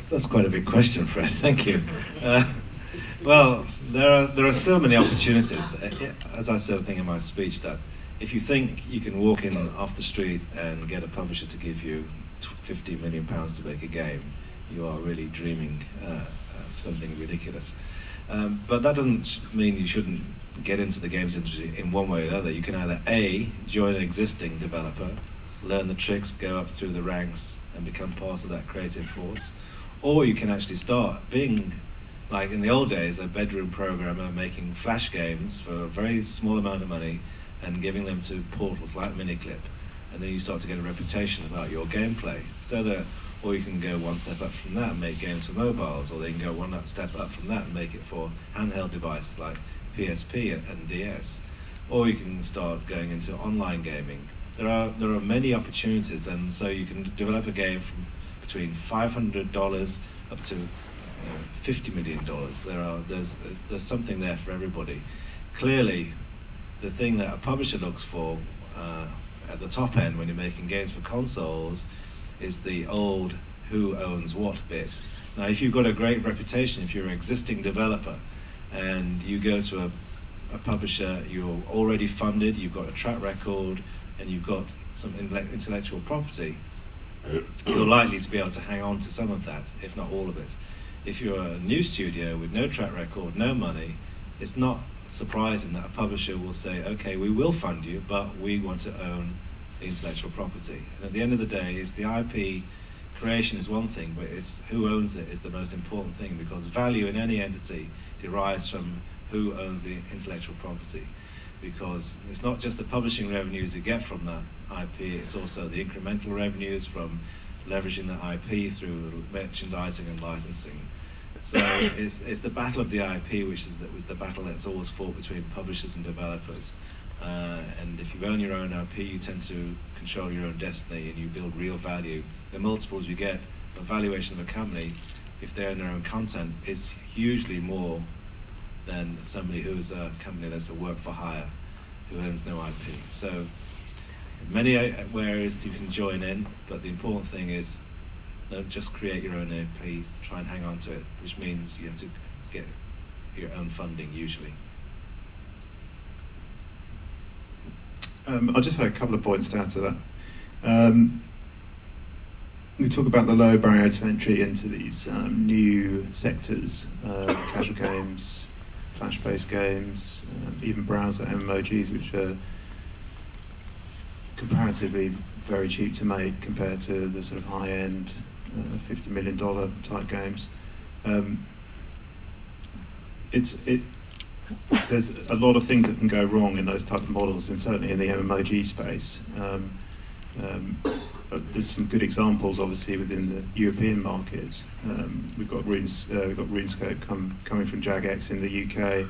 That's quite a big question, Fred. Thank you. Well, there are still many opportunities. As I said, I think in my speech, that if you think you can walk in off the street and get a publisher to give you £50 million to make a game, you are really dreaming of something ridiculous. But that doesn't mean you shouldn't get into the games industry in one way or another. You can either A, join an existing developer, learn the tricks, go up through the ranks and become part of that creative force, or you can actually start being, like in the old days, a bedroom programmer making flash games for a very small amount of money and giving them to portals like Miniclip, and then you start to get a reputation about your gameplay. Or you can go one step up from that and make games for mobiles, or they can go one step up from that and make it for handheld devices like PSP and DS. Or you can start going into online gaming. There are many opportunities, and so you can develop a game from between $500 up to $50 million. There's something there for everybody. Clearly, the thing that a publisher looks for at the top end when you're making games for consoles is the old who owns what bit. Now, if you've got a great reputation, if you're an existing developer and you go to a publisher, you're already funded, you've got a track record, and you've got some intellectual property, you're likely to be able to hang on to some of that, if not all of it. If you're a new studio with no track record, no money, it's not surprising that a publisher will say, okay, we will fund you, but we want to own the intellectual property. And at the end of the day, it's the IP creation is one thing, but it's who owns it is the most important thing, because value in any entity derives from who owns the intellectual property. Because it's not just the publishing revenues you get from that IP, it's also the incremental revenues from leveraging that IP through merchandising and licensing. So it's the battle of the IP, which was the battle that's always fought between publishers and developers. And if you own your own IP, you tend to control your own destiny and you build real value. The multiples you get, the valuation of a company, if they own their own content, is hugely more than somebody who's a company that's a work for hire, who owns no IP. So many areas you can join in, but the important thing is don't just create your own IP, try and hang on to it, which means you have to get your own funding usually. I'll just have a couple of points to add to that. We talk about the low barrier to entry into these new sectors, casual games, flash-based games, even browser MMOGs, which are comparatively very cheap to make compared to the sort of high-end $50 million type games. There's a lot of things that can go wrong in those type of models, and certainly in the MMOG space. But there's some good examples, obviously, within the European markets. We've got RuneScape coming from Jagex in the UK,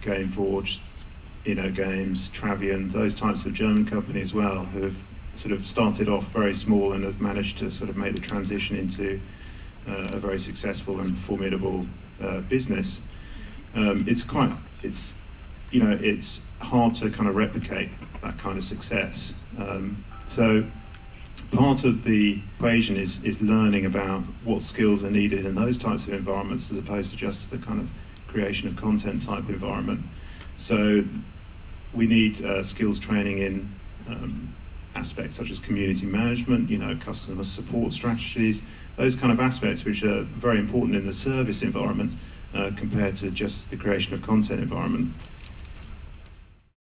Gameforge, Games, Travian, those types of German companies as well, who have sort of started off very small and have managed to sort of make the transition into a very successful and formidable business. It's hard to kind of replicate that kind of success. So part of the equation is learning about what skills are needed in those types of environments, as opposed to just the kind of creation of content type environment. So we need skills training in aspects such as community management, customer support strategies, those kind of aspects which are very important in the service environment compared to just the creation of content environment.